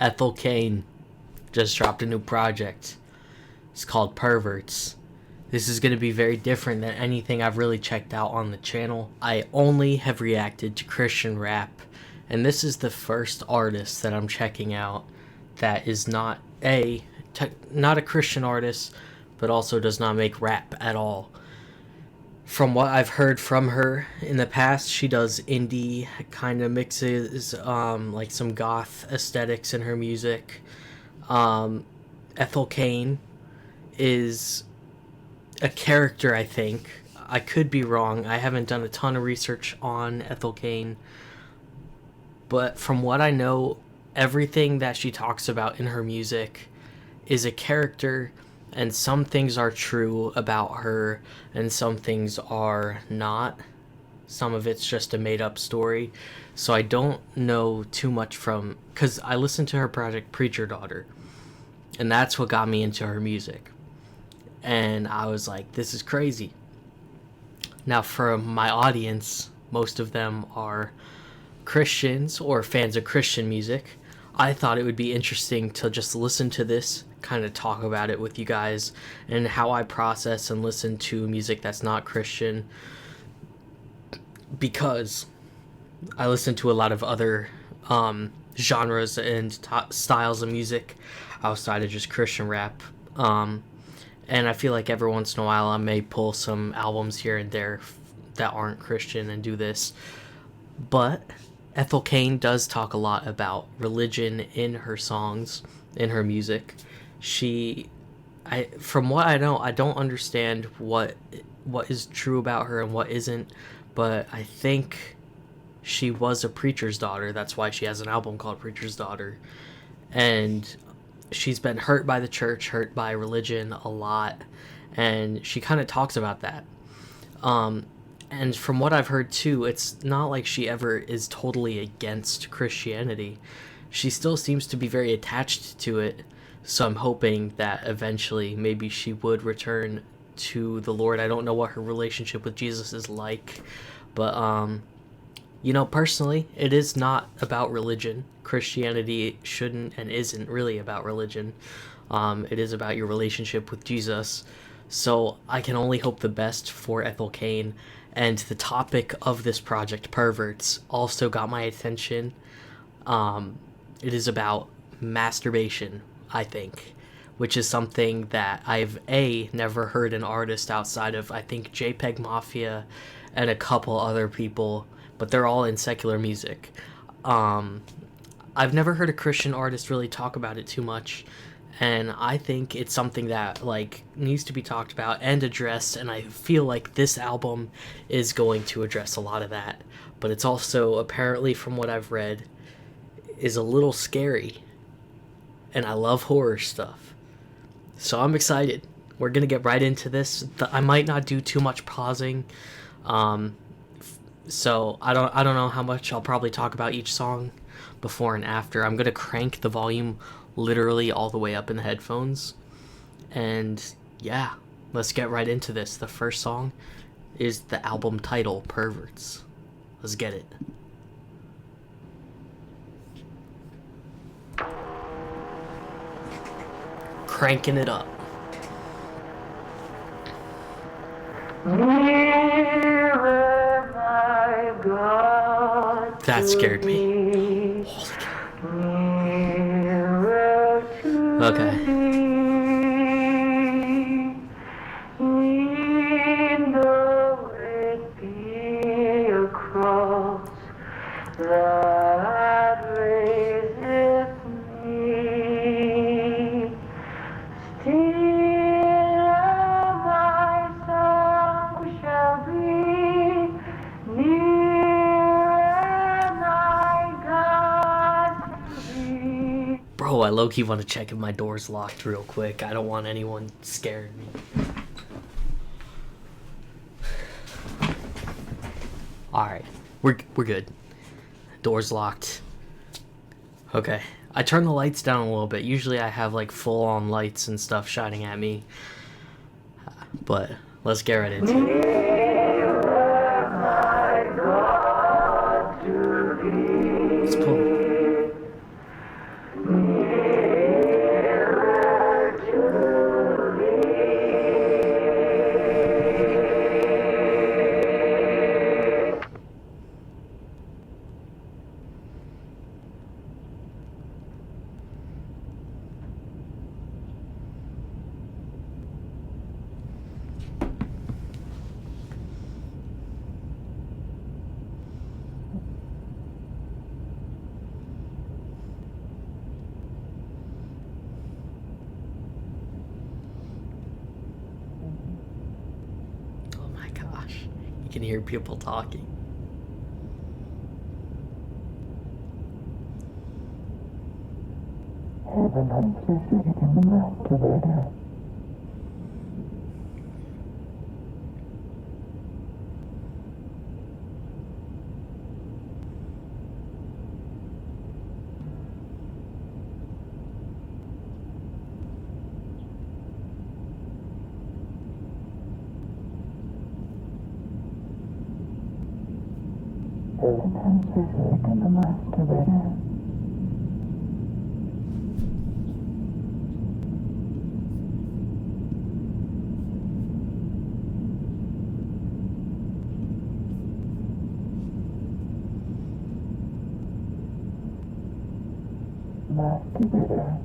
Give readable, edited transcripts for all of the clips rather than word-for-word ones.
Ethel Cain just dropped a new project. It's called Perverts. This is going to be very different than anything I've really checked out on the channel. I only have reacted to Christian rap, and this is the first artist that I'm checking out that is not a Christian artist, but also does not make rap at all. From what I've heard from her in the past, she does indie kind of mixes, like some goth aesthetics in her music. Ethel Cain is a character, I think. I could be wrong. I haven't done a ton of research on Ethel Cain. But from what I know, everything that she talks about in her music is a character, and some things are true about her and some things are not. Some of it's just a made-up story. So I don't know too much from... because I listened to her project Preacher Daughter, and that's what got me into her music. And I was like, this is crazy. Now, for my audience, most of them are Christians or fans of Christian music. I thought it would be interesting to just listen to this, kind of talk about it with you guys, and how I process and listen to music that's not Christian, because I listen to a lot of other genres and styles of music outside of just Christian rap, and I feel like every once in a while I may pull some albums here and there that aren't Christian and do this. But Ethel Cain does talk a lot about religion in her songs, in her music. From what I know, I don't understand what is true about her and what isn't, but I think she was a preacher's daughter. That's why she has an album called Preacher's Daughter. And she's been hurt by the church, hurt by religion a lot, and she kind of talks about that. And from what I've heard too, it's not like she ever is totally against Christianity. She still seems to be very attached to it. So I'm hoping that eventually maybe she would return to the Lord. I don't know what her relationship with Jesus is like, but personally, it is not about religion. Christianity shouldn't and isn't really about religion. It is about your relationship with Jesus. So I can only hope the best for Ethel Cain. And the topic of this project, Perverts, also got my attention. It is about masturbation, I think, which is something that I've never heard an artist outside of, I think, JPEG Mafia and a couple other people, but they're all in secular music. I've never heard a Christian artist really talk about it too much, and I think it's something that needs to be talked about and addressed, and I feel like this album is going to address a lot of that. But it's also, apparently from what I've read, is a little scary, and I love horror stuff. So I'm excited. We're gonna get right into this. I might not do too much pausing, so I don't know how much I'll probably talk about each song before and after. I'm gonna crank the volume literally all the way up in the headphones, and yeah, let's get right into this. The first song is the album title, Perverts. Let's get it. Cranking it up. That scared me. Holy cow. Okay. Bro, I low-key want to check if my door's locked real quick. I don't want anyone scaring me. Alright, we're good. Door's locked. Okay, I turned the lights down a little bit. Usually I have full-on lights and stuff shining at me. But let's get right into it. Let's pull. can hear people talking. Heaven unsuited in the masturbator. Heaven unsuited in the masturbator. Masturbator.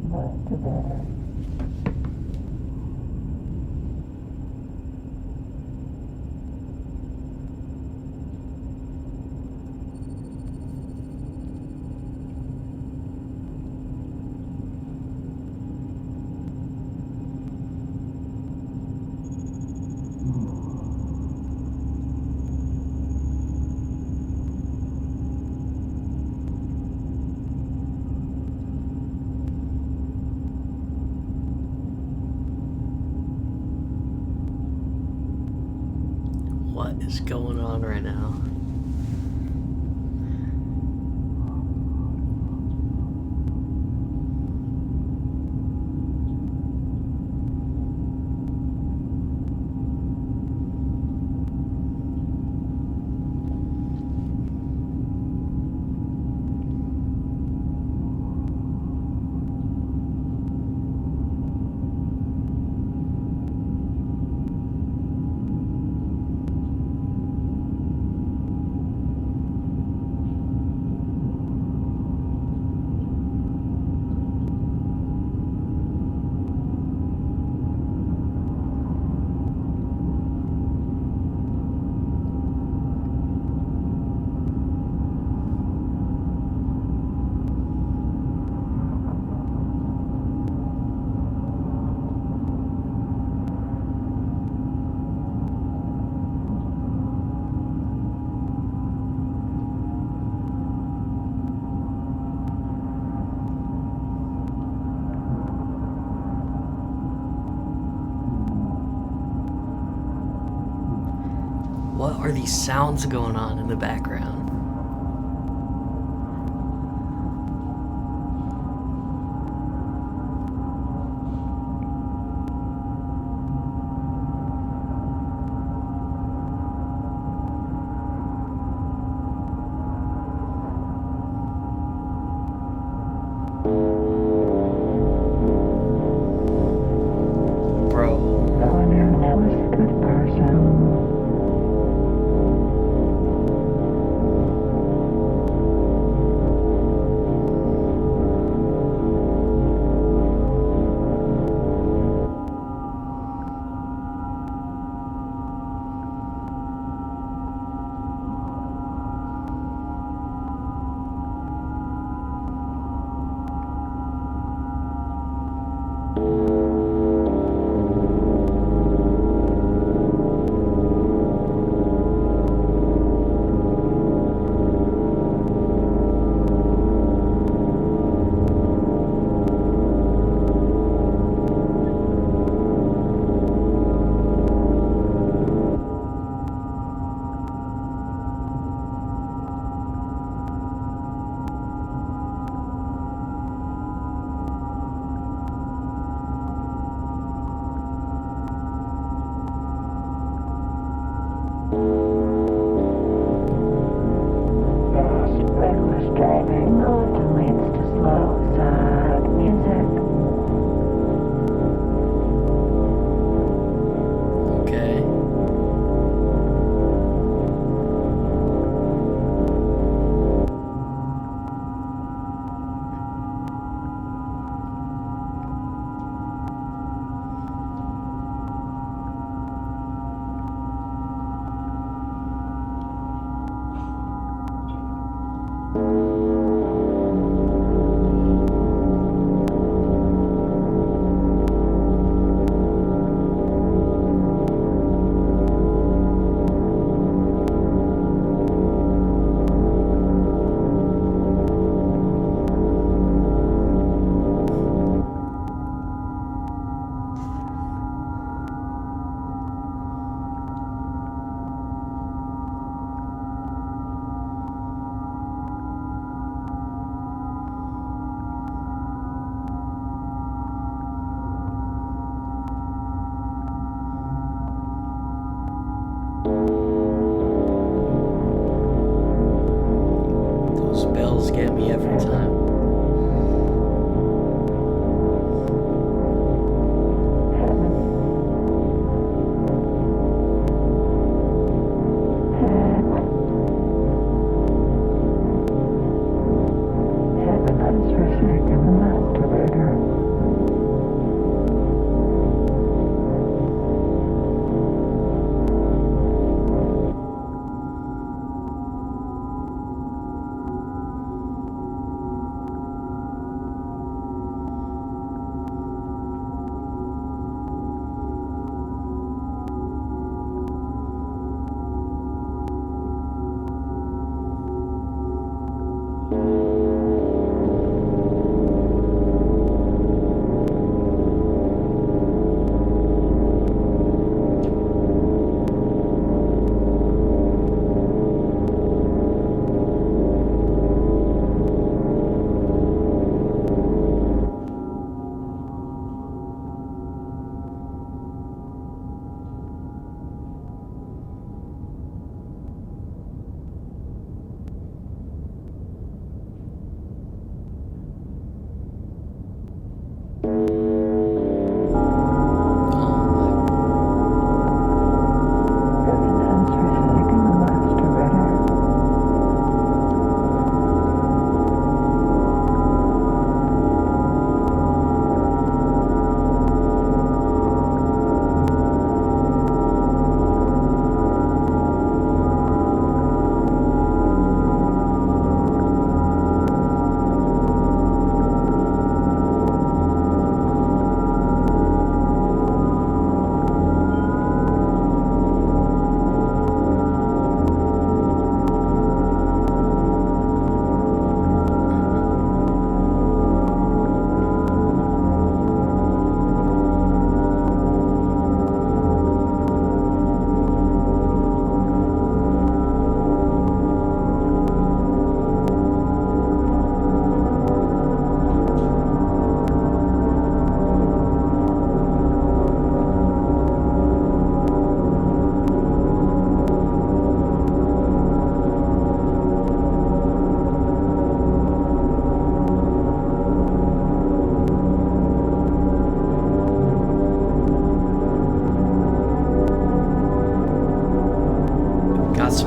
Masturbator. What is going on right now? What are these sounds going on in the background? Bro, That was a good person.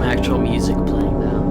some actual music playing now.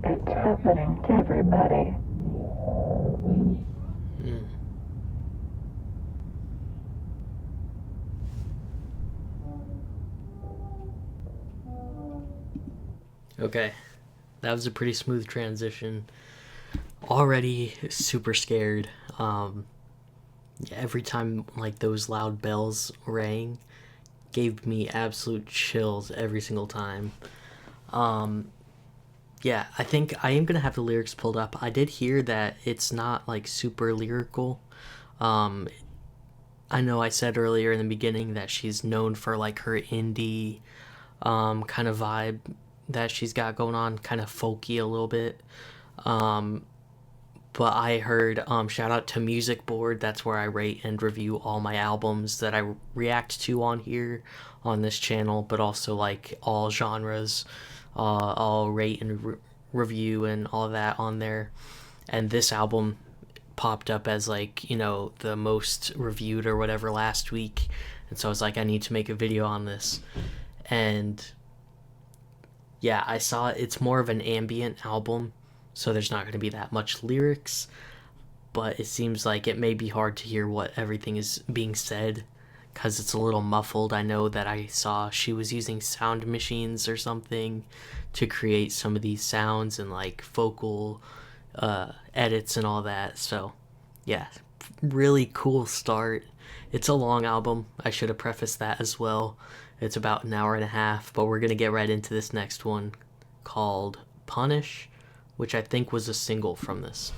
It's happening to everybody. Okay, that was a pretty smooth transition. Already super scared. Every time like those loud bells rang, gave me absolute chills every single time. Yeah, I think I am gonna have the lyrics pulled up. I did hear that it's not like super lyrical. Um, I know I said earlier in the beginning that she's known for like her indie kind of vibe that she's got going on, kind of folky a little bit. Um, but I heard shout out to Music Board. That's where I rate and review all my albums that I react to on here on this channel, but also like all genres. I'll rate and review and all of that on there. And this album popped up as like, you know, the most reviewed or whatever last week. And so I was like, I need to make a video on this. And yeah, I saw it's more of an ambient album, so there's not going to be that much lyrics, but it seems like it may be hard to hear what everything is being said because it's a little muffled. I know that I saw she was using sound machines or something to create some of these sounds and like vocal edits and all that. So yeah, really cool start. It's a long album. I should have prefaced that as well. It's about an hour and a half, but we're going to get right into this next one called Punish, which I think was a single from this.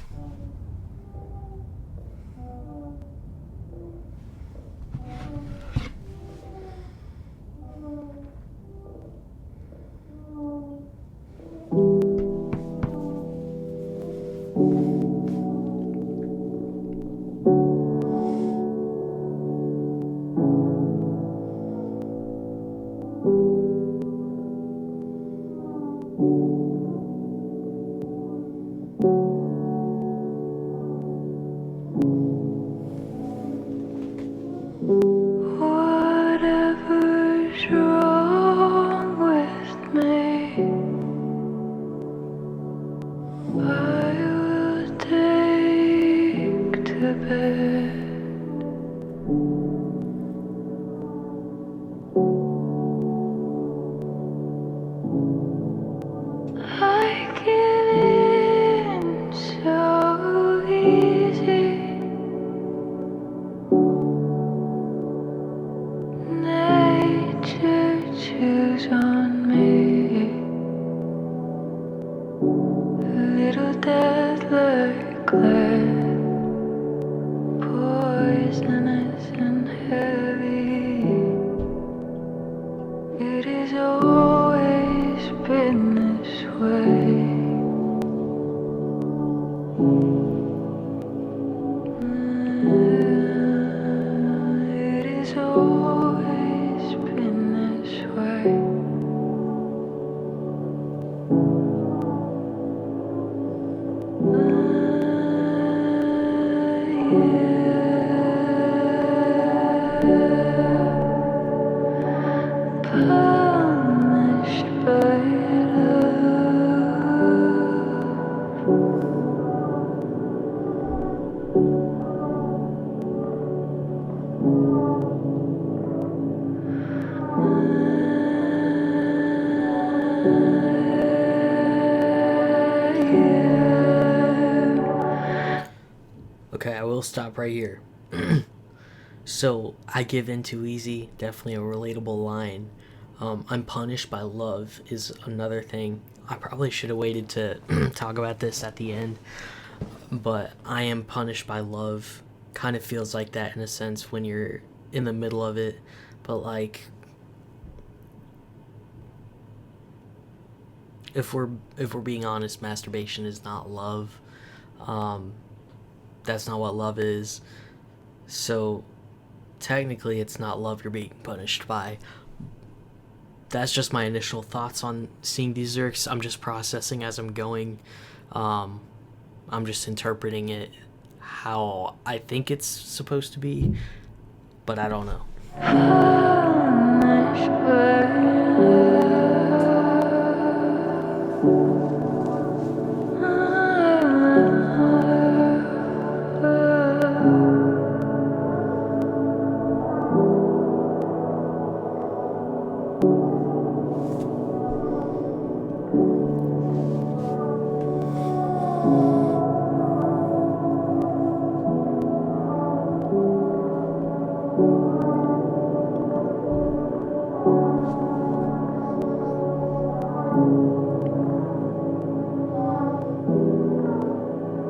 Whatever's wrong with me, I will take to bed. I get in so easy. Nature chews on me. Little death like lead, poisonous and heavy. It has always been this way. Okay, I will stop right here. So, I give in too easy, definitely a relatable line. I'm punished by love is another thing. I probably should have waited to talk about this at the end, but I am punished by love kind of feels like that in a sense when you're in the middle of it, but like if we're being honest, masturbation is not love. Um, that's not what love is. So technically, it's not love you're being punished by. That's just my initial thoughts on seeing these lyrics. I'm just processing as I'm going. Um, I'm just interpreting it how I think it's supposed to be, but I don't know. Punished by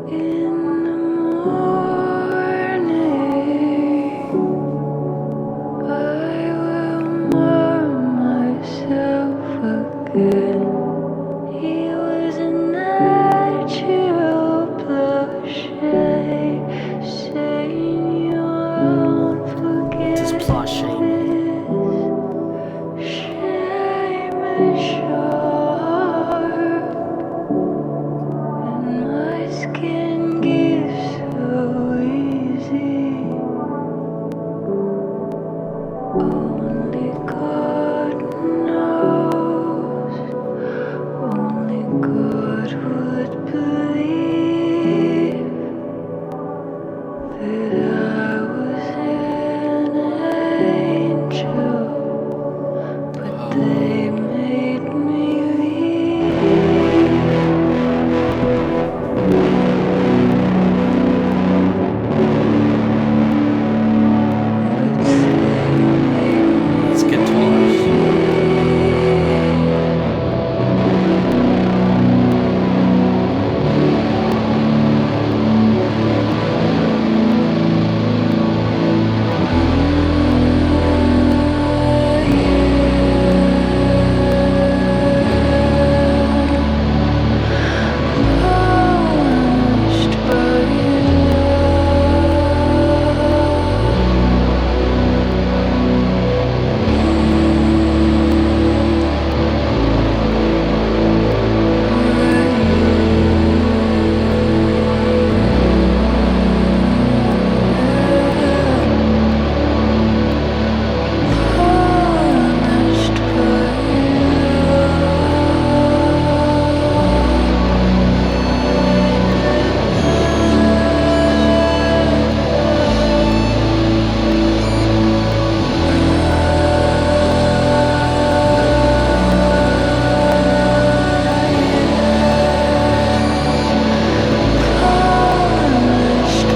in the morning, I will warm myself again. He was a natural blush, saying you won't forget Just plot shaming. this. Shame is sharp, and my skin gives so easy. Only God knows. Only God would believe that I was an angel, but they made me It's guitars. punished by punished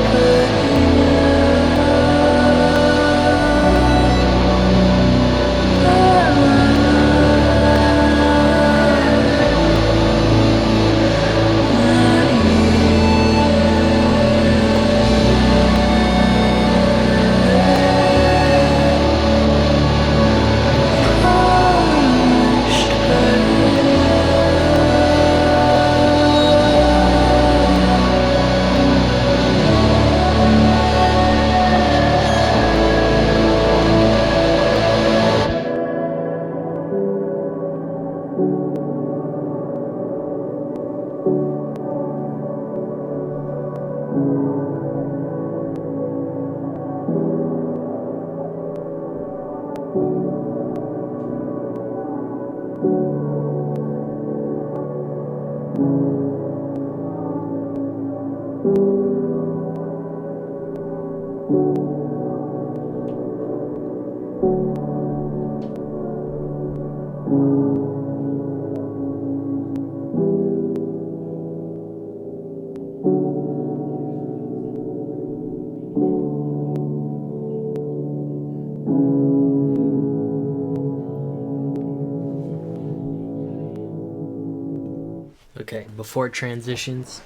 before it transitions,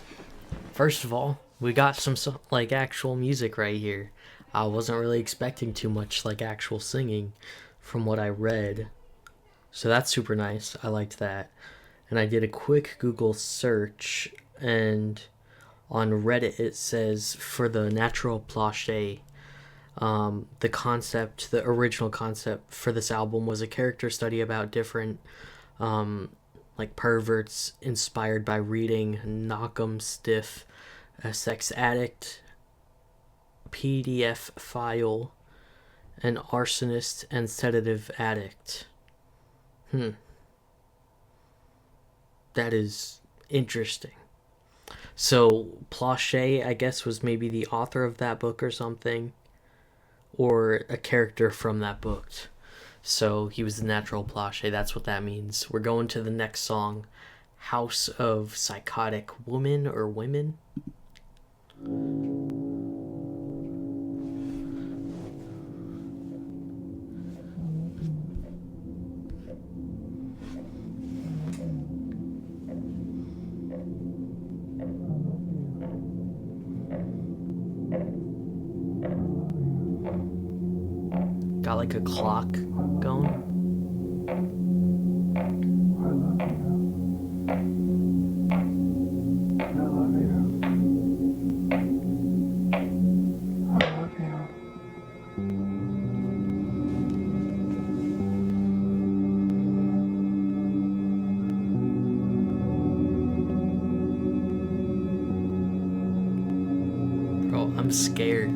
first of all, we got some like actual music right here. I wasn't really expecting too much like actual singing from what I read. So that's super nice. I liked that. And I did a quick Google search, and on Reddit it says for the natural planche, the original concept for this album was a character study about different like perverts inspired by reading Knock 'em Stiff, a sex addict, PDF file, an arsonist, and sedative addict. That is interesting. So Plache, I guess, was maybe the author of that book or something, or a character from that book. So he was the natural Plache. That's what that means. We're going to the next song, House of Psychotic Woman or Women. Got like a clock going. Bro, I'm scared.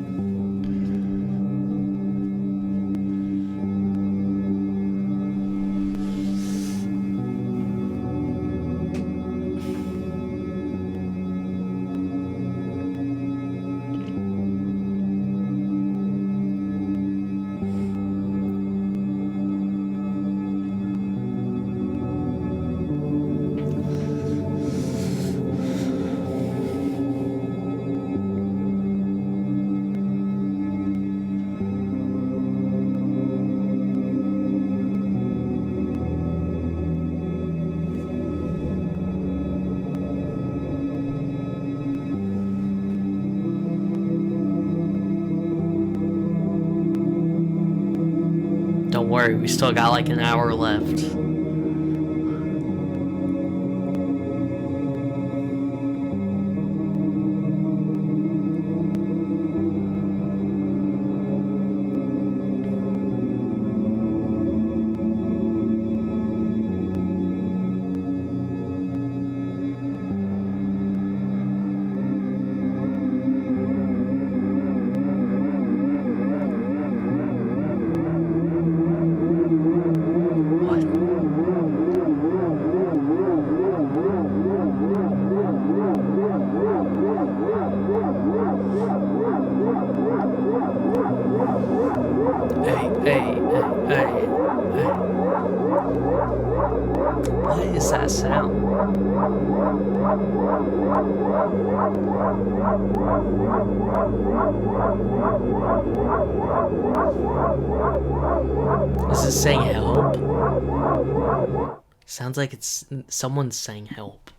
Don't worry, we still got like an hour left. What is that sound? Is it saying help? Sounds like it's someone saying help.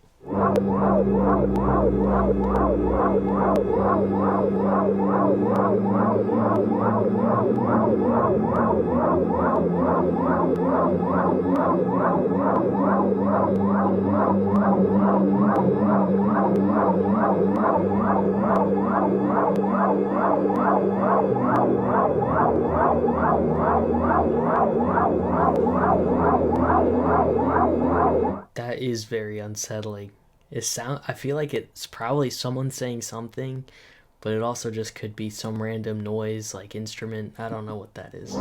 That is very unsettling. I feel like it's probably someone saying something, but it also just could be some random noise, like instrument. I don't know what that is.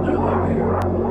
I love you.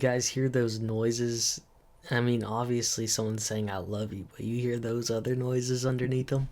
guys hear those noises? I mean, obviously someone's saying I love you, but you hear those other noises underneath them?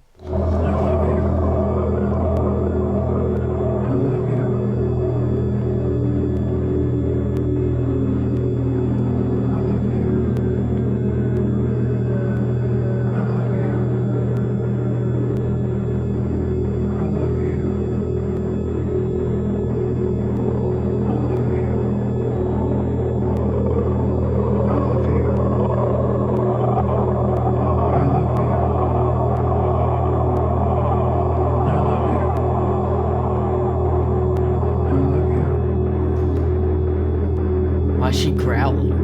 Why is she growling?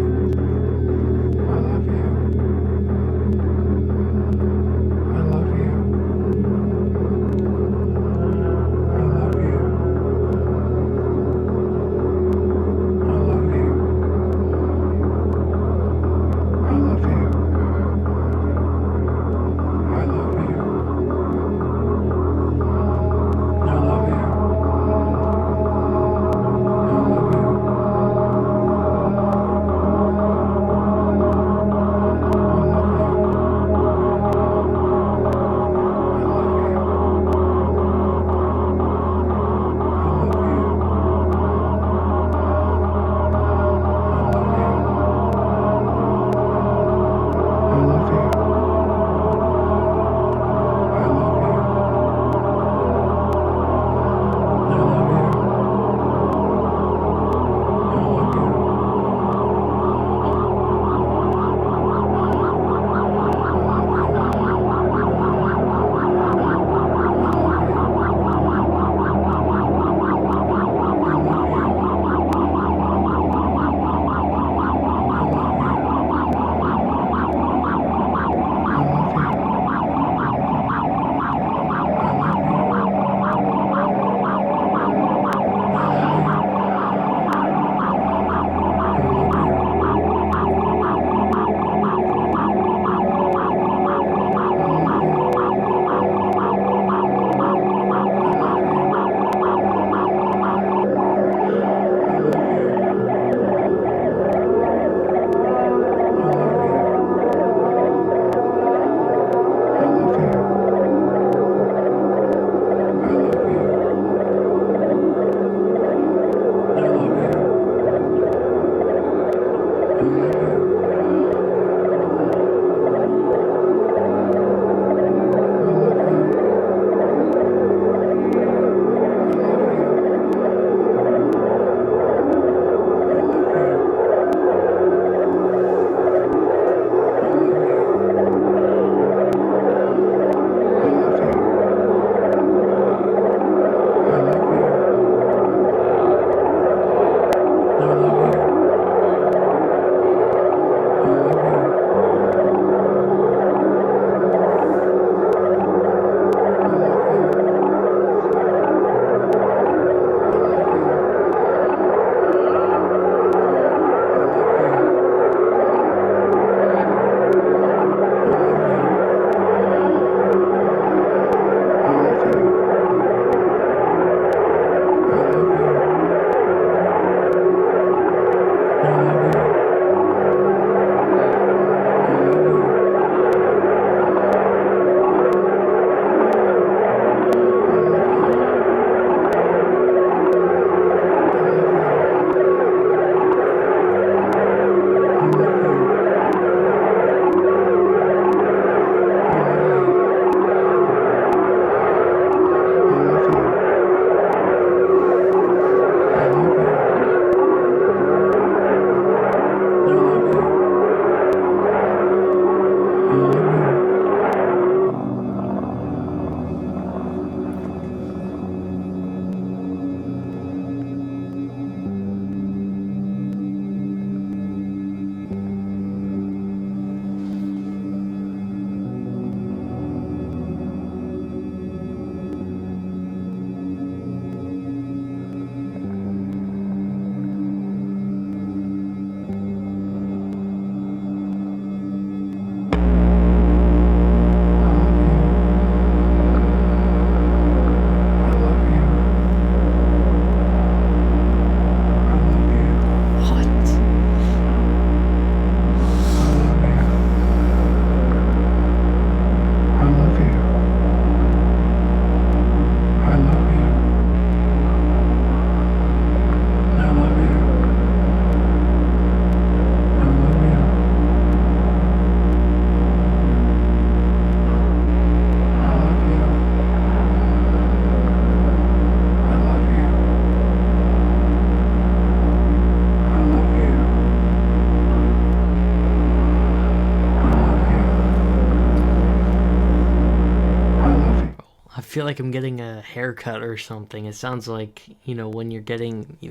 feel like I'm getting a haircut or something. It sounds like, when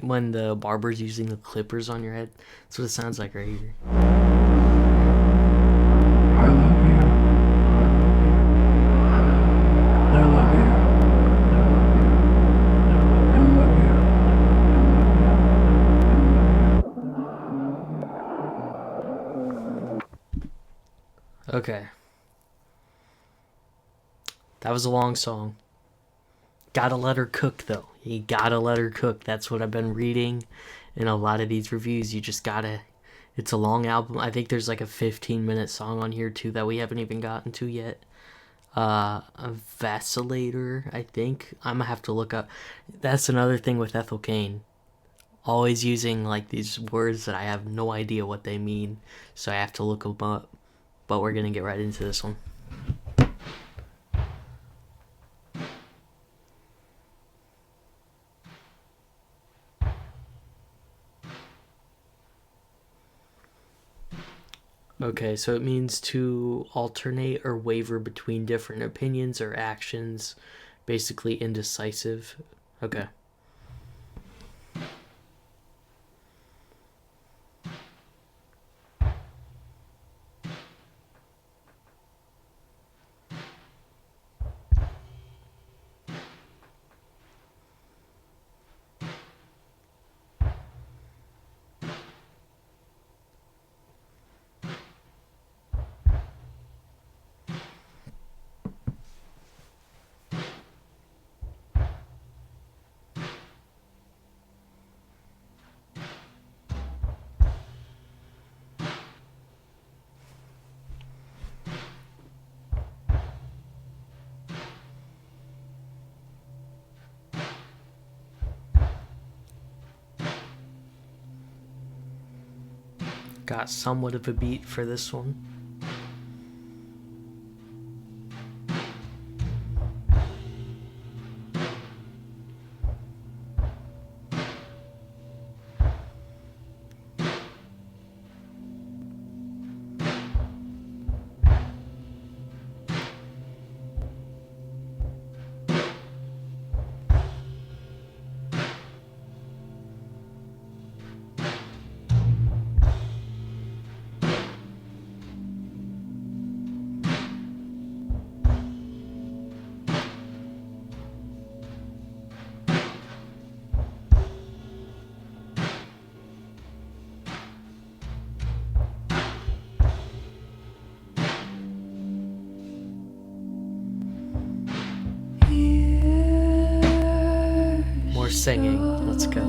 when the barber's using the clippers on your head. That's what it sounds like right here. I love you. I love you. I love you. Okay. That was a long song. Gotta let her cook, though. You gotta let her cook. That's what I've been reading in a lot of these reviews. You just gotta... It's a long album. I think there's like a 15-minute song on here, too, that we haven't even gotten to yet. A Vacillator, I think. I'm gonna have to look up... That's another thing with Ethel Cain. Always using, like, these words that I have no idea what they mean. So I have to look them up. But we're gonna get right into this one. Okay, so it means to alternate or waver between different opinions or actions, basically indecisive. Okay. Got somewhat of a beat for this one. More singing. Let's go.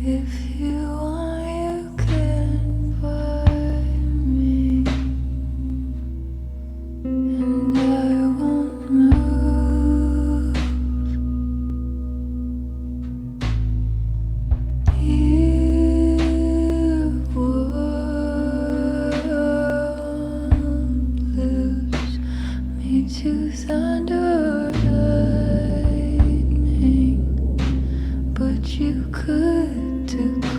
If you want, you can find me, and I won't move. You won't lose me to thunder or lightning, but you could to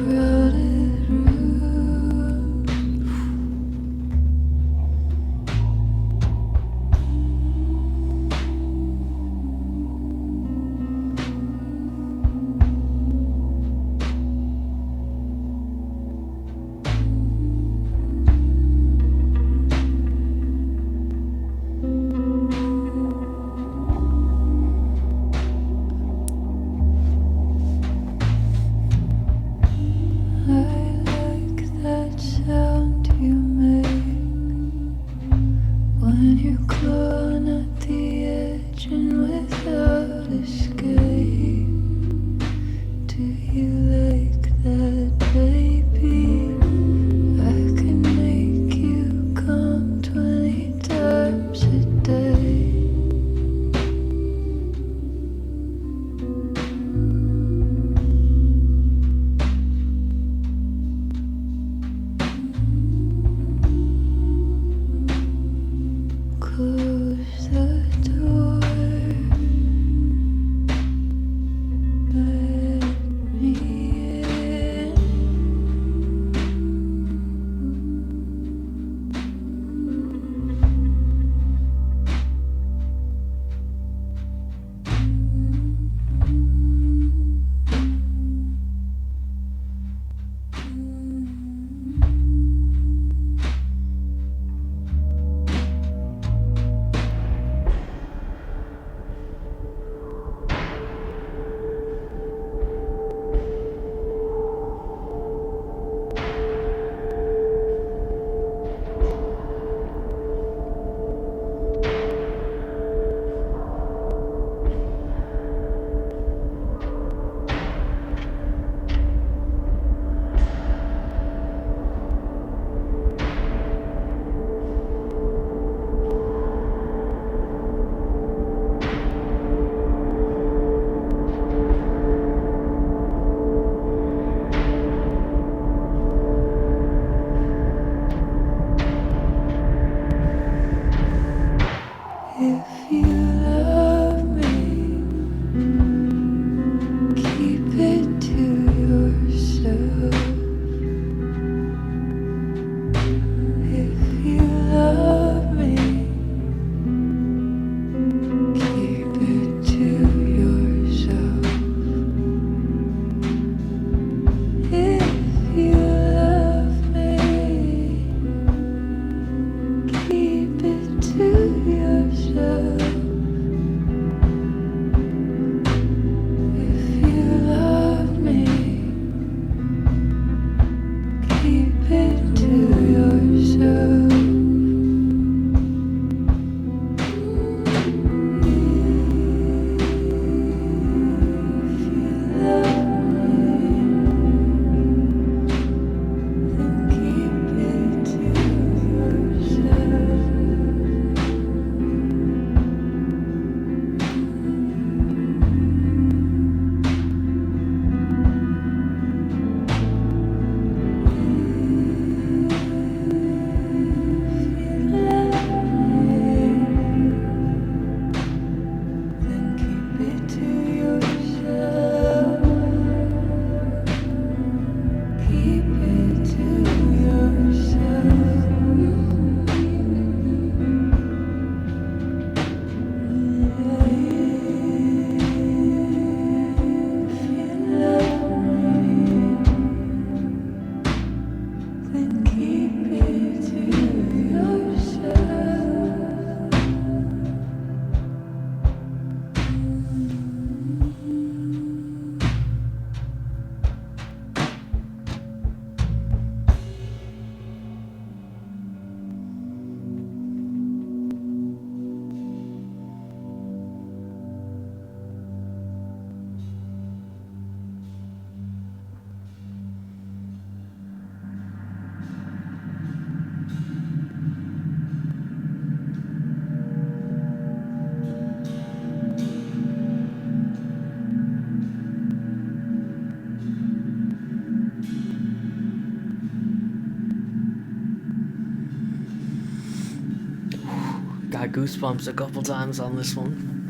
goosebumps a couple times on this one.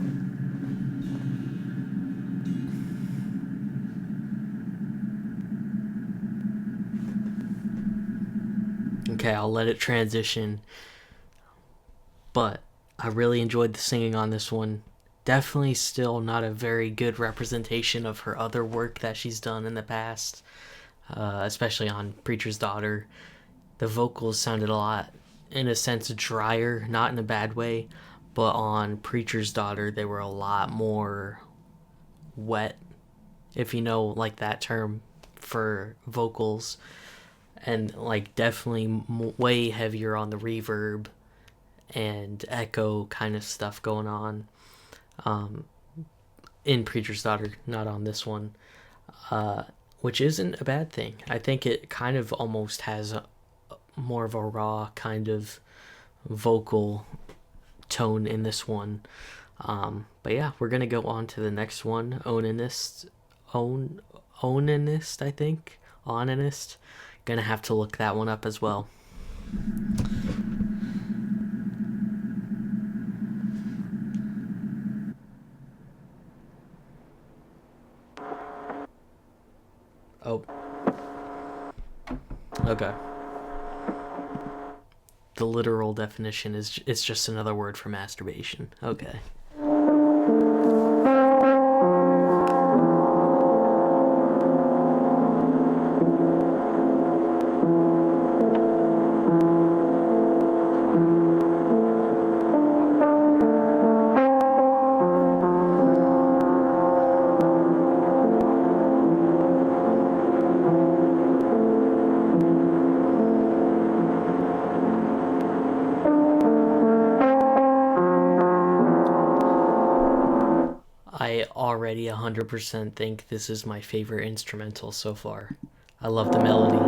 Okay, I'll let it transition. But I really enjoyed the singing on this one. Definitely still not a very good representation of her other work that she's done in the past, especially on Preacher's Daughter. The vocals sounded a lot, in a sense, drier, not in a bad way, but on Preacher's Daughter, they were a lot more wet, if you know, like, that term for vocals, and, like, definitely way heavier on the reverb and echo kind of stuff going on in Preacher's Daughter, not on this one, which isn't a bad thing. I think it kind of almost has more of a raw kind of vocal tone in this one. But yeah, we're gonna go on to the next one. Onanist, I think. Onanist. Gonna have to look that one up as well. Oh. Okay. The literal definition is it's just another word for masturbation. Okay. I already 100% think this is my favorite instrumental so far. I love the melody.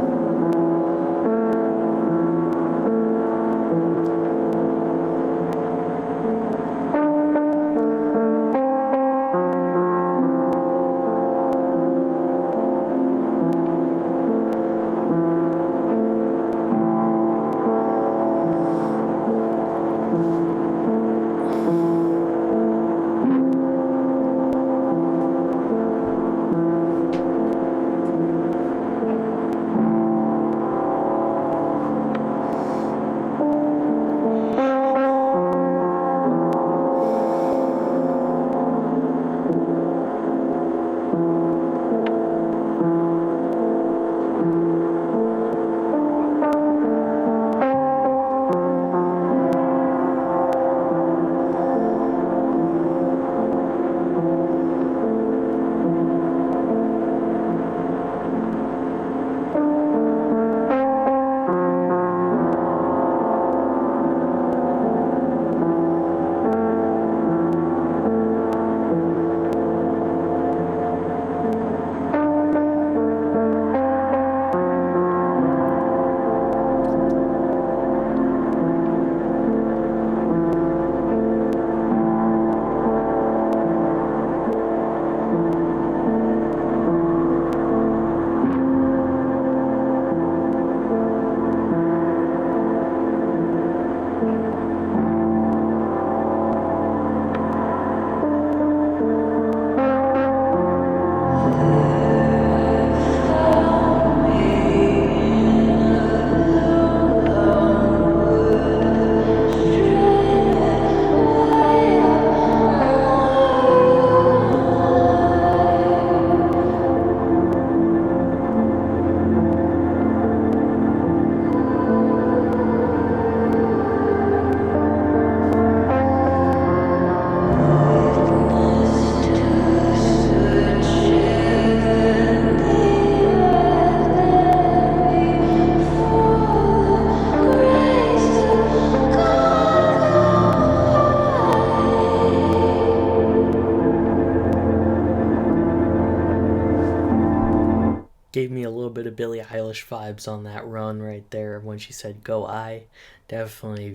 Gave me a little bit of Billie Eilish vibes on that run right there when she said "Go I." Definitely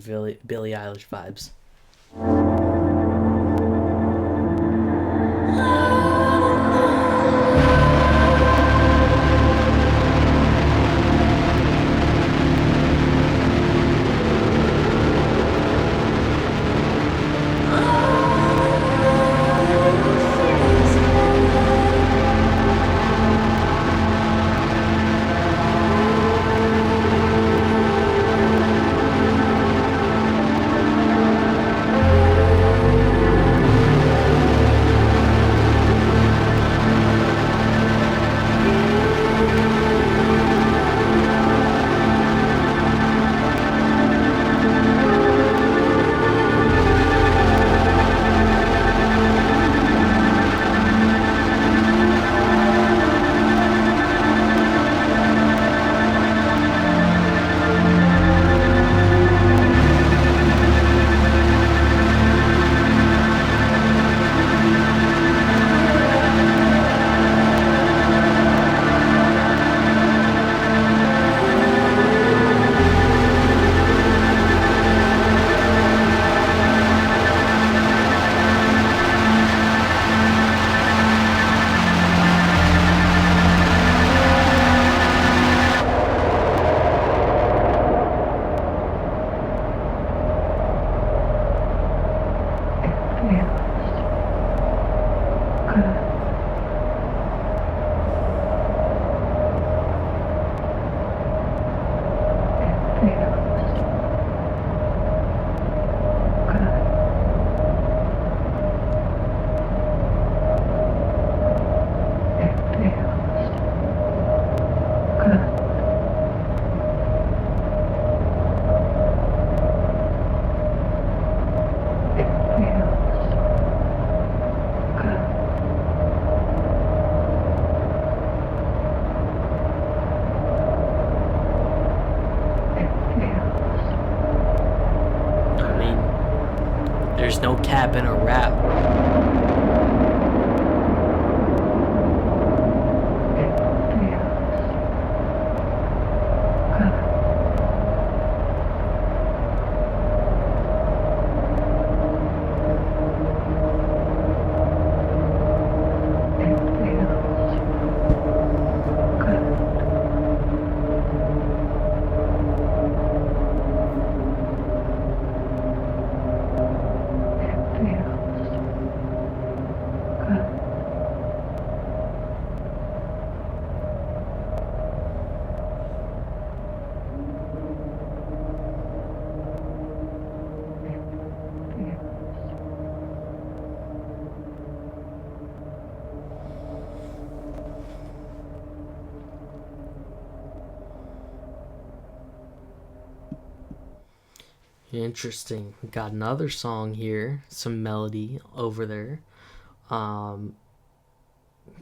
Billie Eilish vibes. recap and a wrap. Interesting. Got another song here, some melody over there.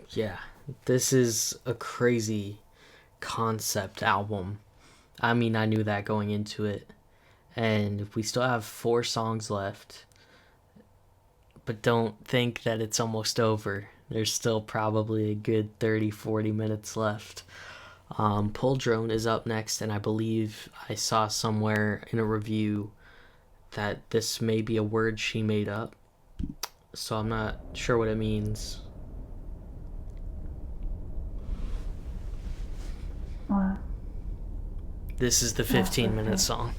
Yeah, this is a crazy concept album. I mean, I knew that going into it. And we still have 4 songs left. But don't think that it's almost over. There's still probably a good 30-40 minutes left. Pull Drone is up next, and I believe I saw somewhere in a review that this may be a word she made up. So I'm not sure what it means. What? This is the 15-minute song.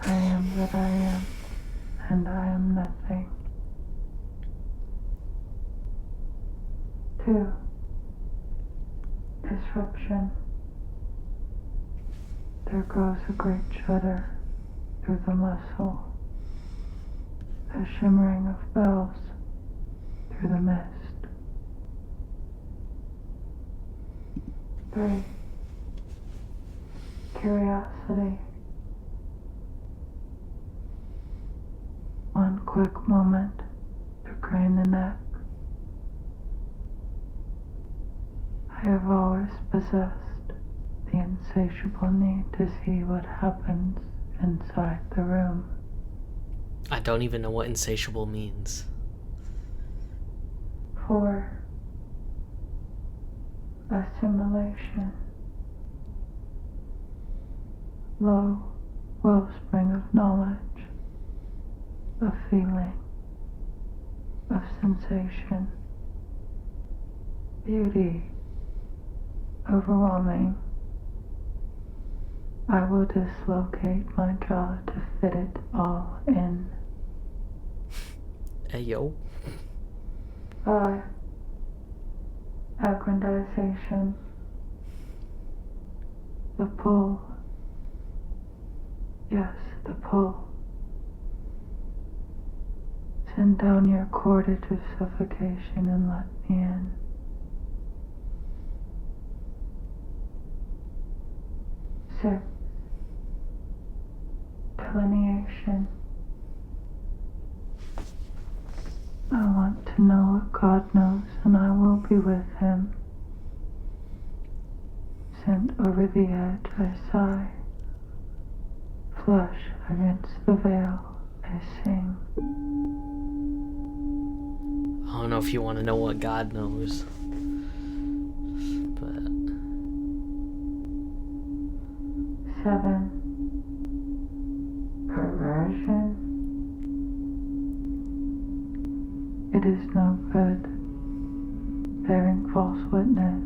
I am that I am, and I am nothing. 2. Disruption. There goes a great shudder through the muscle, a shimmering of bells through the mist. 3. Curiosity. One quick moment to crane the neck. I have always possessed the insatiable need to see what happens inside the room. I don't even know what insatiable means. 4. Assimilation. Low wellspring of knowledge, of feeling, of sensation, beauty, overwhelming. I will dislocate my jaw to fit it all in. Hey, yo. 5. Aggrandization. The pull. Yes, the pull. Send down your cordage of suffocation and let me in. 6. Delineation. I want to know what God knows, and I will be with him. Sent over the edge, I sigh. Flush against the veil, I sing. I don't know if you want to know what God knows. But 7. Perversion. It is no good bearing false witness.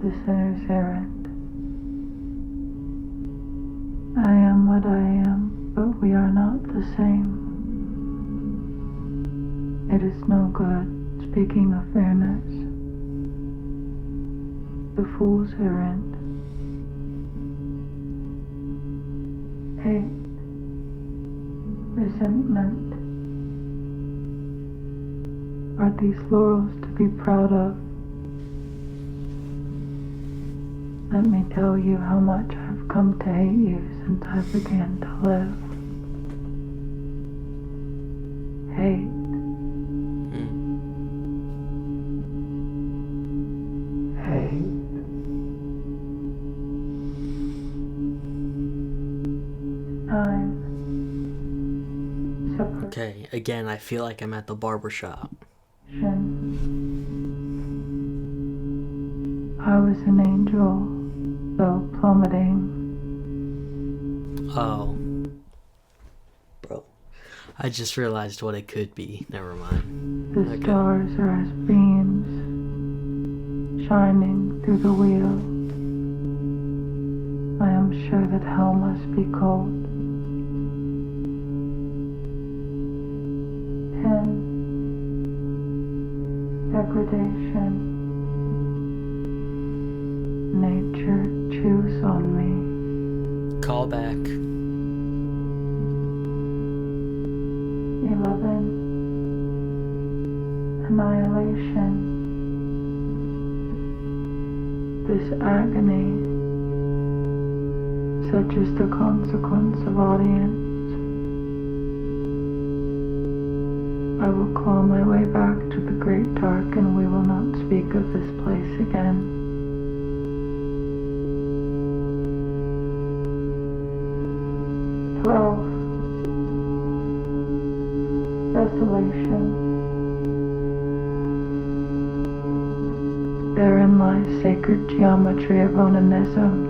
The sinner's errand. I am what I am, but we are not the same. It is no good speaking of fairness. The fool's errand. 8. Resentment. Are these laurels to be proud of? Let me tell you how much I've come to hate you since I began to live. Hate. Hate. Time. again, I feel like I'm at the barber shop. I was an angel, though plummeting. Oh. Bro. I just realized what it could be. Never mind. The Okay. stars are as beams shining through the wheel. I am sure that hell must be cold. 10. Degradation. Nature chews on me. Call back. 11. Annihilation. This agony, such is the consequence of audience. I will claw my way back to the great dark, and we will not speak of this place again. 12. Desolation. Therein lies sacred geometry of onanism,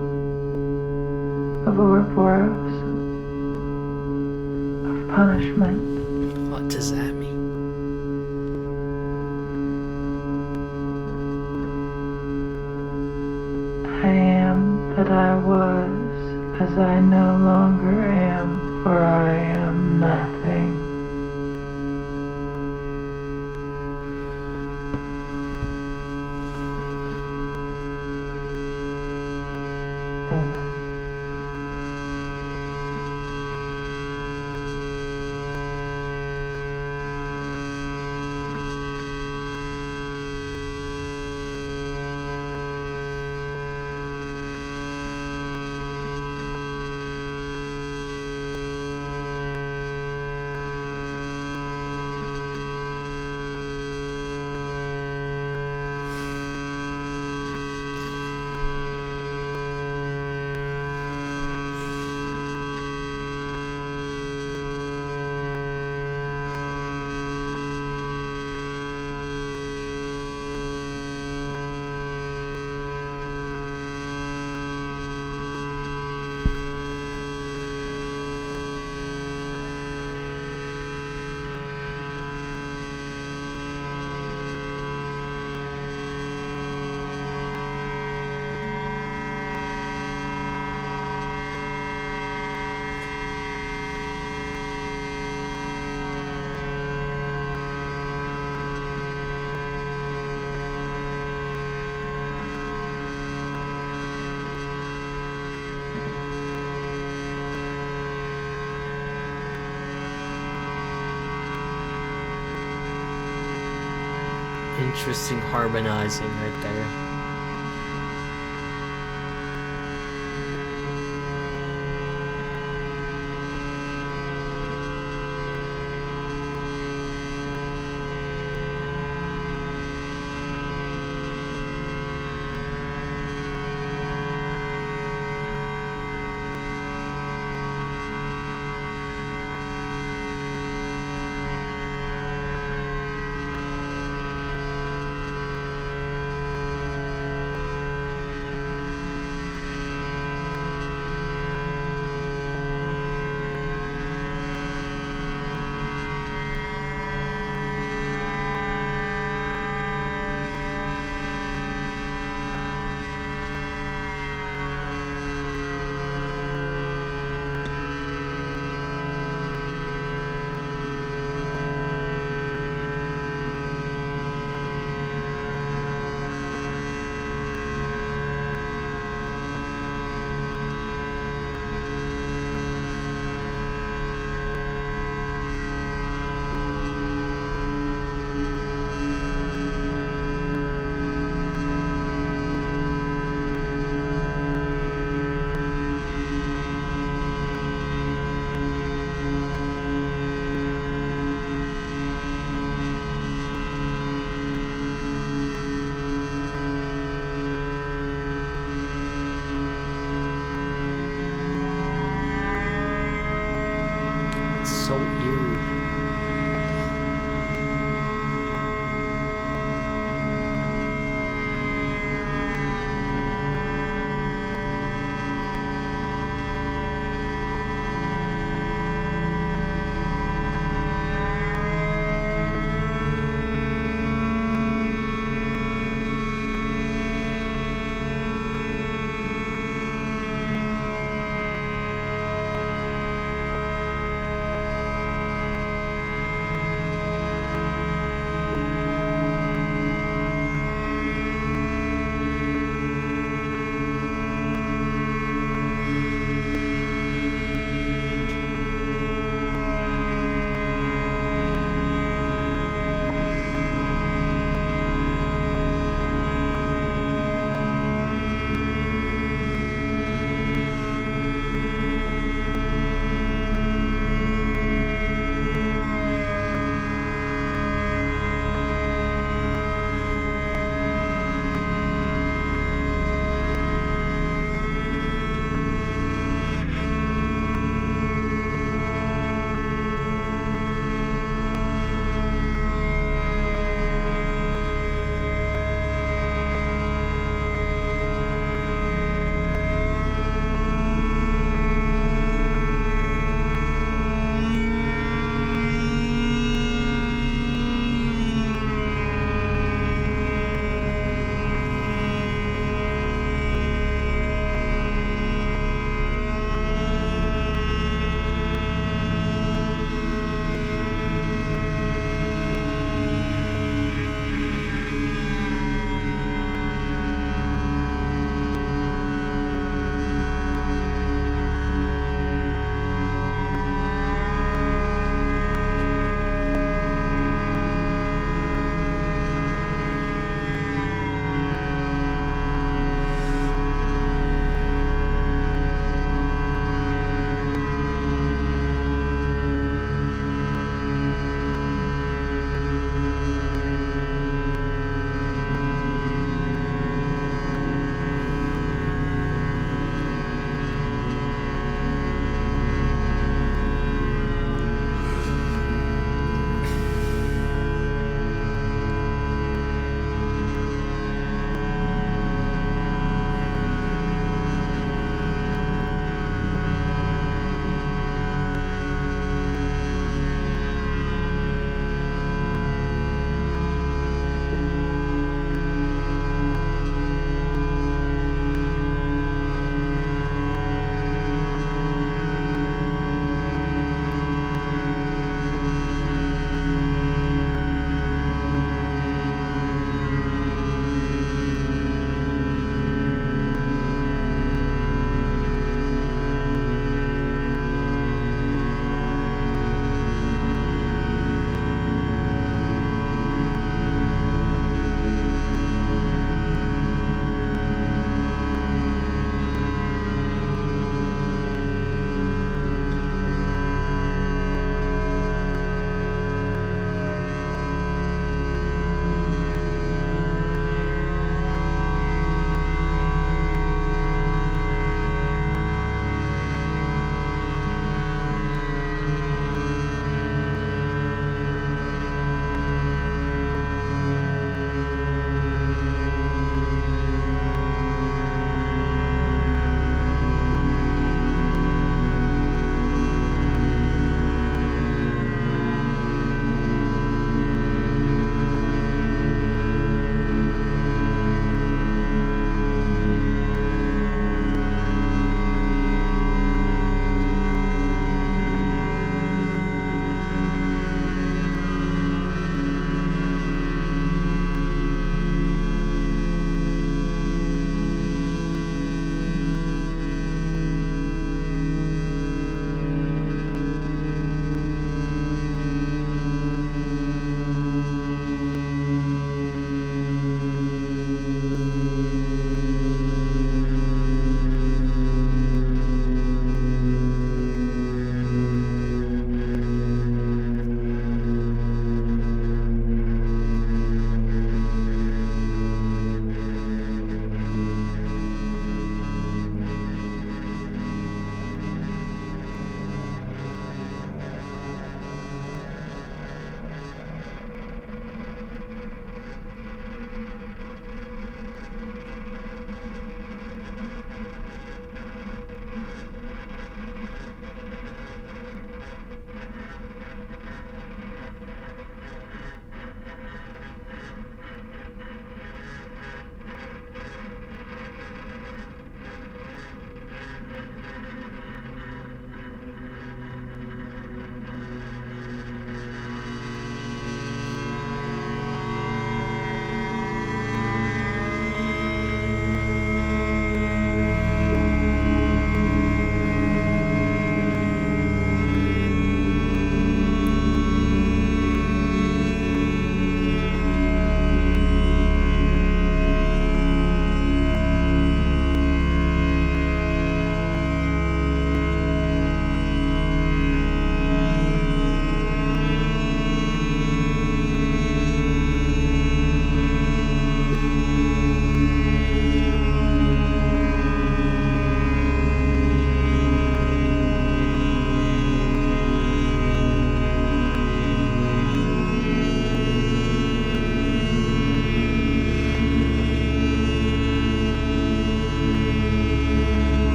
of Ouroboros, of punishment. What does that mean? I am that I was, as I no longer am, for I am nothing. Interesting harmonizing right there.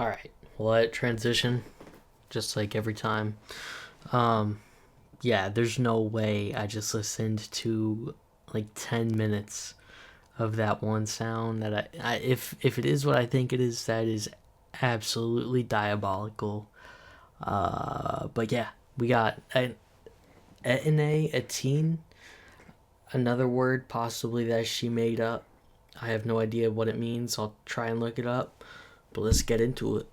All right, we'll let it transition, just like every time. Um, yeah, there's no way I just listened to like 10 minutes of that one sound that if it is what I think it is, that is absolutely diabolical. But yeah, we got an etine, a teen, another word possibly that she made up. I have no idea what it means. I'll try and look it up. But let's get into it.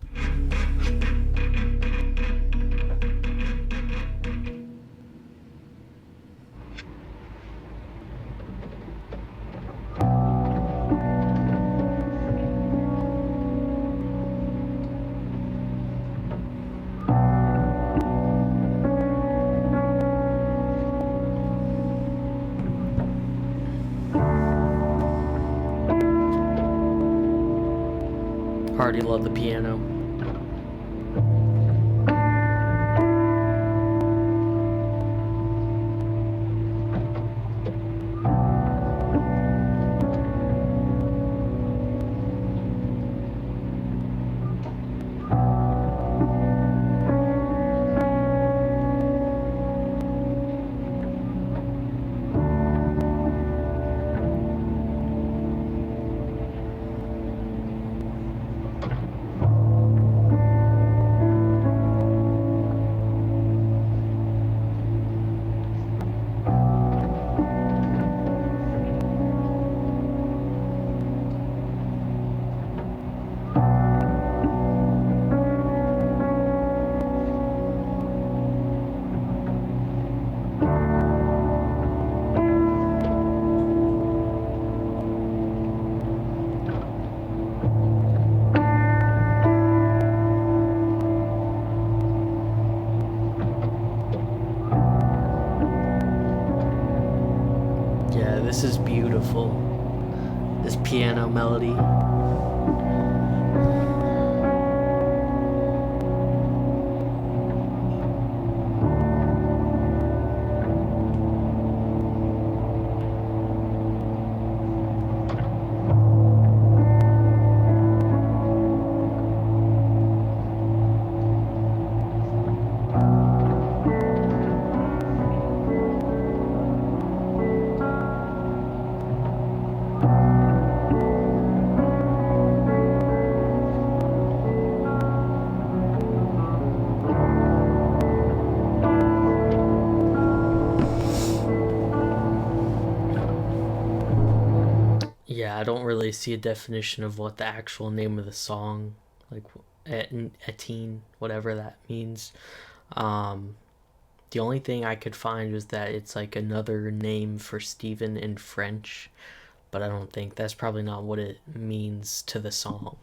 Already love the piano. Yeah, this is beautiful. This piano melody. Yeah, I don't really see a definition of what the actual name of the song, like etine, whatever that means. Um, the only thing I could find was that it's like another name for Stephen in French, but I don't think that's probably not what it means to the song.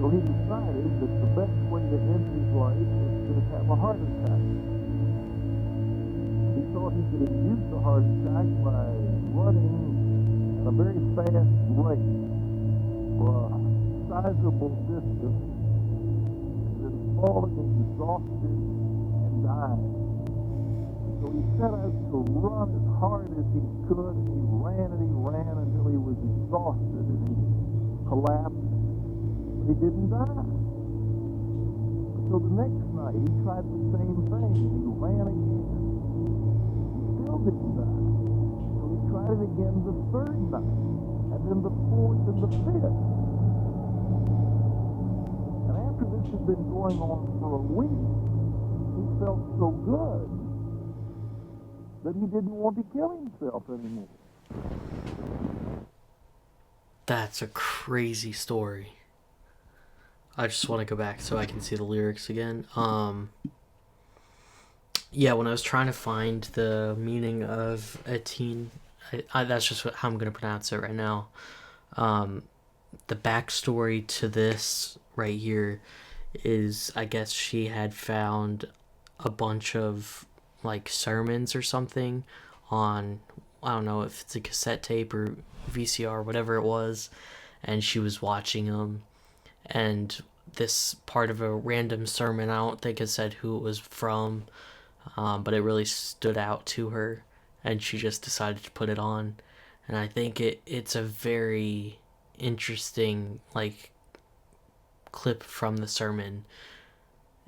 So he decided that the best way to end his life was to have a heart attack. He thought he could induce the heart attack by running at a very fast rate for a sizable distance, and then falling exhausted and dying. So he set out to run as hard as he could, and he ran until he was exhausted and he collapsed, but he didn't die. So the next night he tried the same thing, and he ran again. He still didn't die. So he tried it again the third night, and then the fourth and the fifth. And after this had been going on for a week, he felt so good that he didn't want to kill himself anymore. That's a crazy story. I just want to go back so I can see the lyrics again. Yeah, when I was trying to find the meaning of a teen, that's just how I'm going to pronounce it right now. The backstory to this right here is, I guess she had found a bunch of like sermons or something on, I don't know if it's a cassette tape or VCR, whatever it was, and she was watching them, and this part of a random sermon, I don't think it said who it was from, but it really stood out to her, and she just decided to put it on. And I think it's a very interesting like clip from the sermon,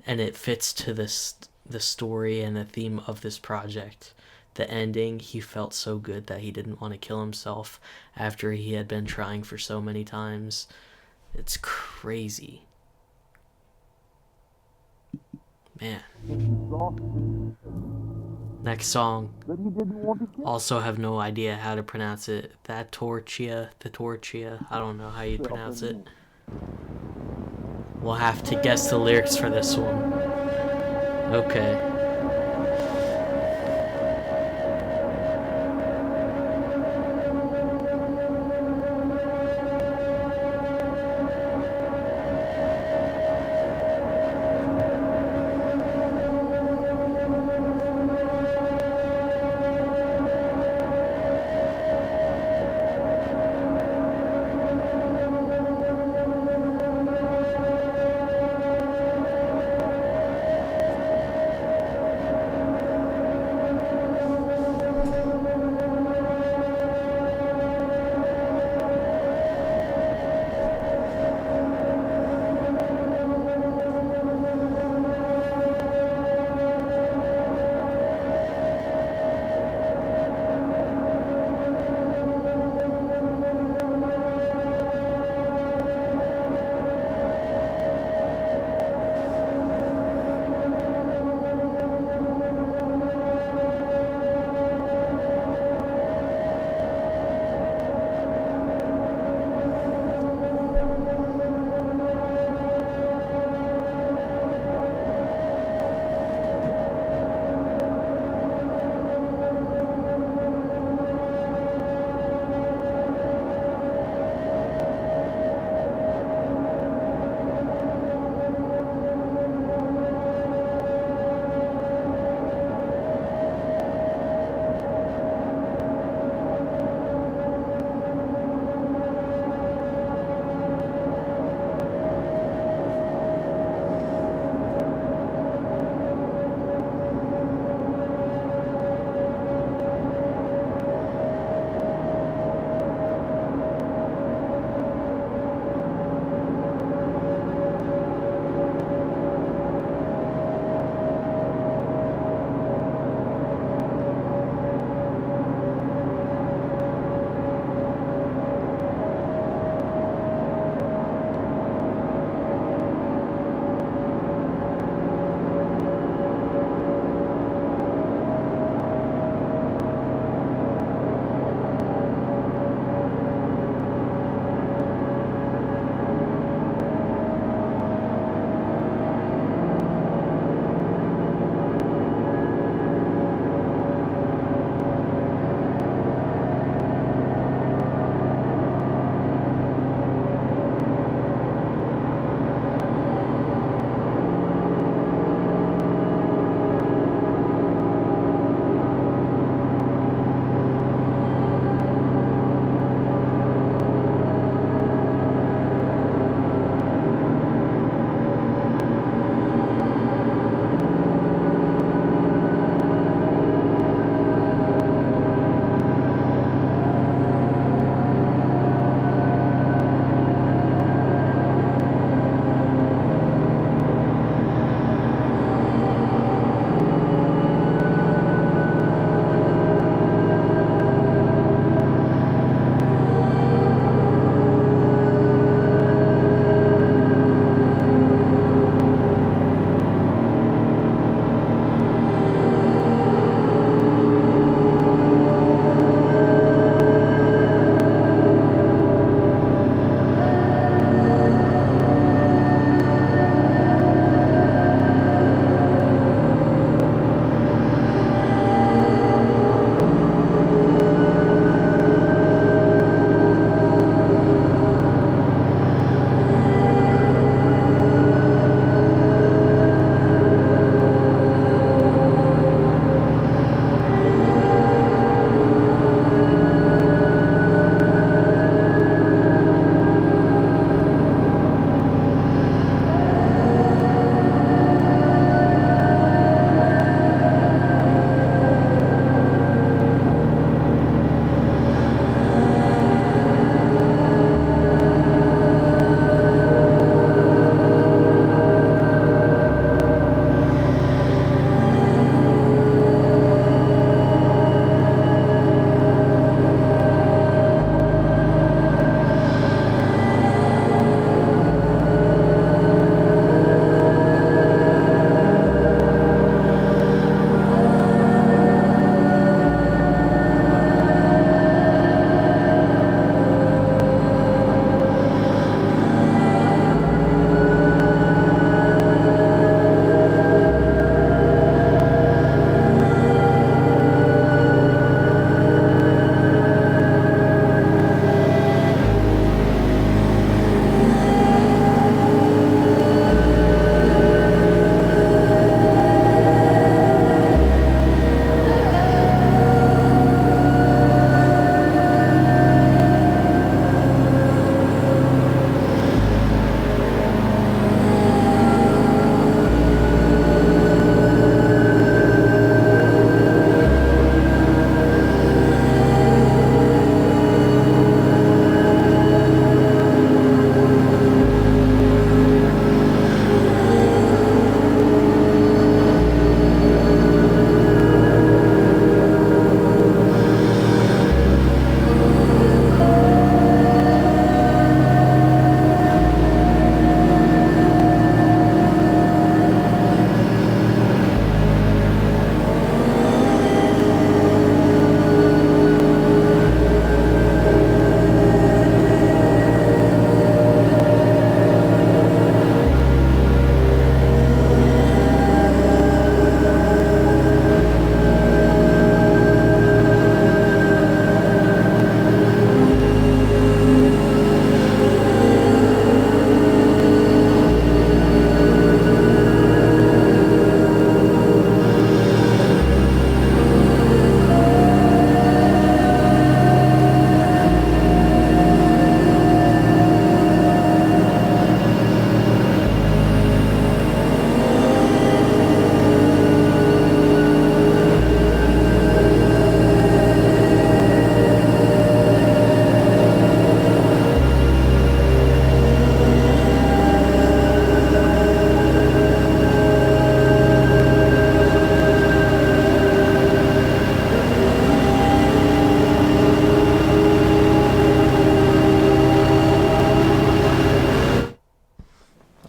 and it fits to the story and the theme of this project. The ending, he felt so good that he didn't want to kill himself after he had been trying for so many times. It's crazy. Man. Next song. Also have no idea how to pronounce it. The Torchia. I don't know how you pronounce it. We'll have to guess the lyrics for this one. Okay.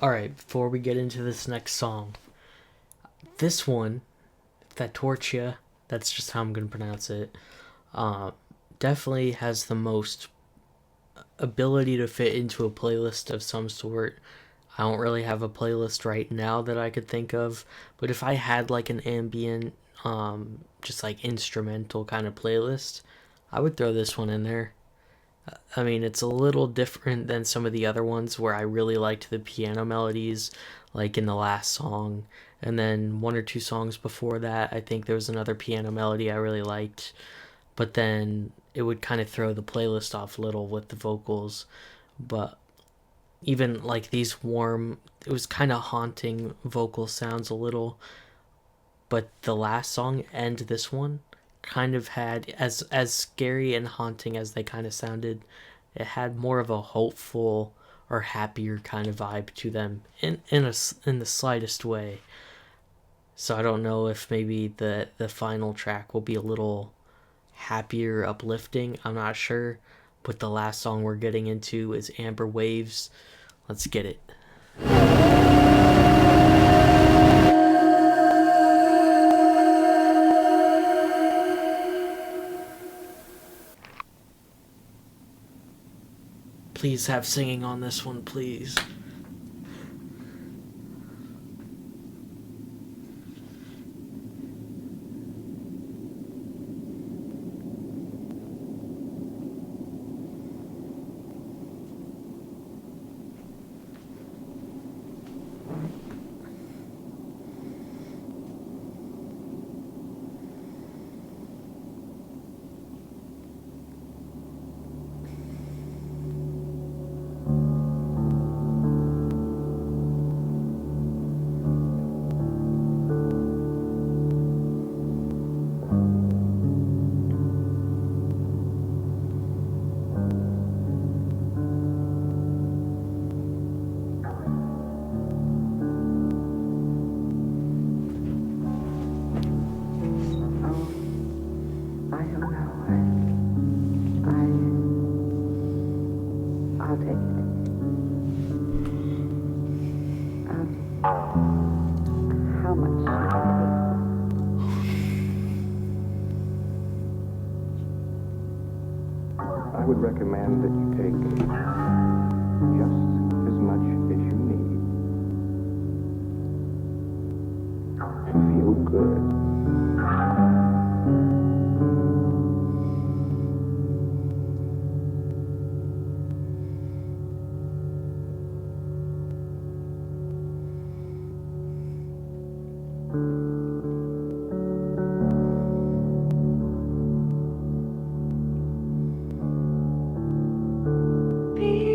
Alright, before we get into this next song, this one, that Torchia, that's just how I'm going to pronounce it, definitely has the most ability to fit into a playlist of some sort. I don't really have a playlist right now that I could think of, but if I had like an ambient, just like instrumental kind of playlist, I would throw this one in there. I mean, it's a little different than some of the other ones where I really liked the piano melodies, like in the last song. And then one or two songs before that, I think there was another piano melody I really liked. But then it would kind of throw the playlist off a little with the vocals. But even like these warm, it was kind of haunting vocal sounds a little. But the last song and this one kind of had, as scary and haunting as they kind of sounded, it had more of a hopeful or happier kind of vibe to them in the slightest way. So I don't know if maybe the final track will be a little happier, uplifting. I'm not sure. But the last song we're getting into is Amber Waves. Let's get it. Please have singing on this one, please. I'll take it. How much should I I would recommend that you take just as much as you need to feel good. Be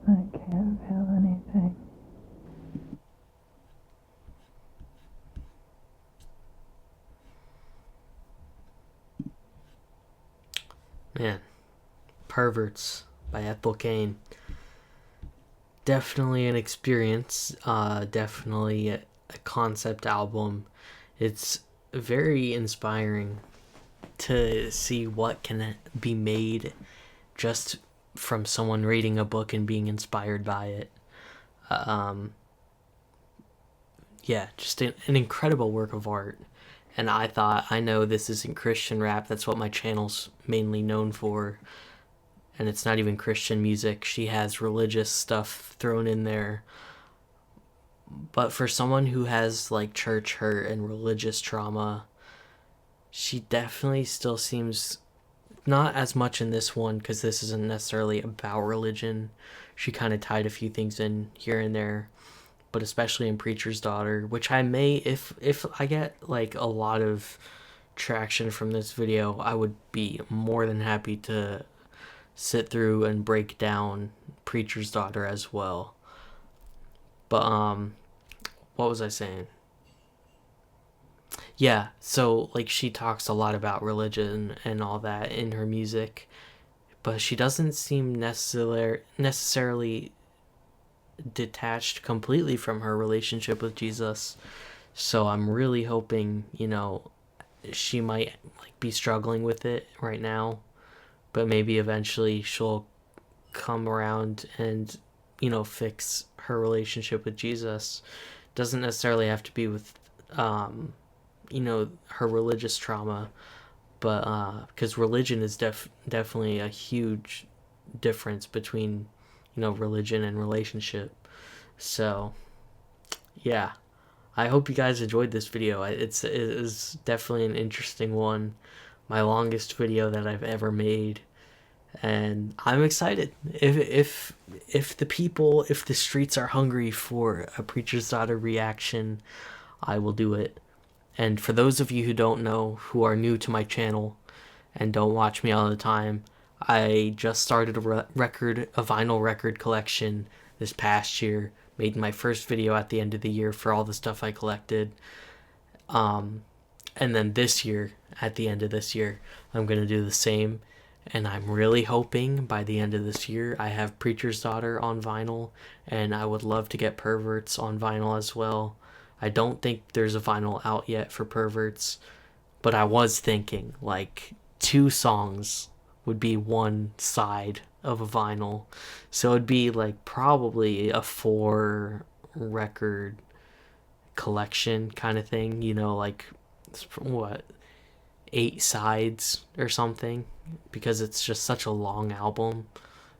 I can't feel anything. Man, Perverts by Ethel Cain. Definitely an experience. Definitely a concept album. It's very inspiring to see what can be made just from someone reading a book and being inspired by it. Yeah, just an incredible work of art. And I thought, I know this isn't Christian rap. That's what my channel's mainly known for. And it's not even Christian music. She has religious stuff thrown in there. But for someone who has like church hurt and religious trauma, she definitely still seems, not as much in this one because this isn't necessarily about religion. She kind of tied a few things in here and there, but especially in Preacher's Daughter, which I may, if I get like a lot of traction from this video, I would be more than happy to sit through and break down Preacher's Daughter as well. But what was I saying? Yeah, so like she talks a lot about religion and all that in her music, but she doesn't seem necessarily detached completely from her relationship with Jesus. So I'm really hoping, she might like be struggling with it right now, but maybe eventually she'll come around and, fix her relationship with Jesus. Doesn't necessarily have to be with her religious trauma, but because religion is definitely a huge difference between religion and relationship. So yeah, I hope you guys enjoyed this video. It is definitely an interesting one, my longest video that I've ever made, and I'm excited. If the streets are hungry for a Preacher's Daughter reaction, I will do it. And for those of you who don't know, who are new to my channel and don't watch me all the time, I just started a vinyl record collection this past year. Made my first video at the end of the year for all the stuff I collected. And then this year, at the end of this year, I'm going to do the same. And I'm really hoping by the end of this year I have Preacher's Daughter on vinyl, and I would love to get Perverts on vinyl as well. I don't think there's a vinyl out yet for Perverts, but I was thinking like 2 songs would be one side of a vinyl. So it'd be like probably a 4 record collection kind of thing, you know, like what, 8 sides or something, because it's just such a long album.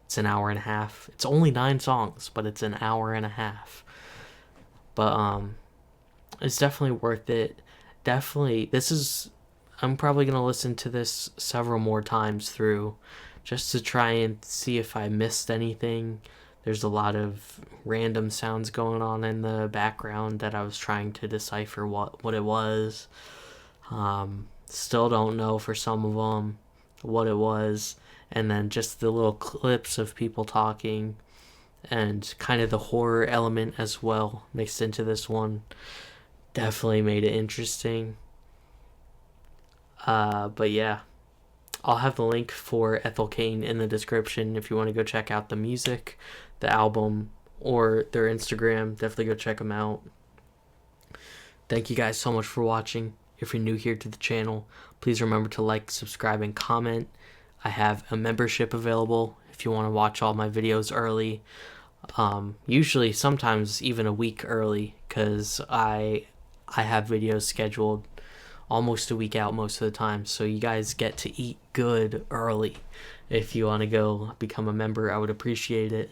It's an hour and a half. It's only 9 songs, but it's an hour and a half. But it's definitely worth it. Definitely, I'm probably going to listen to this several more times through just to try and see if I missed anything. There's a lot of random sounds going on in the background that I was trying to decipher what it was. Still don't know for some of them what it was. And then just the little clips of people talking and kind of the horror element as well mixed into this one definitely made it interesting. But yeah, I'll have the link for Ethel Cain in the description if you want to go check out the music, the album, or their Instagram. Definitely go check them out. Thank you guys so much for watching. If you're new here to the channel, please remember to like, subscribe, and comment. I have a membership available if you want to watch all my videos early. Usually, sometimes even a week early, because I have videos scheduled almost a week out most of the time. So you guys get to eat good early. If you want to go become a member, I would appreciate it.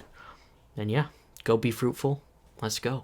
And yeah, go be fruitful. Let's go.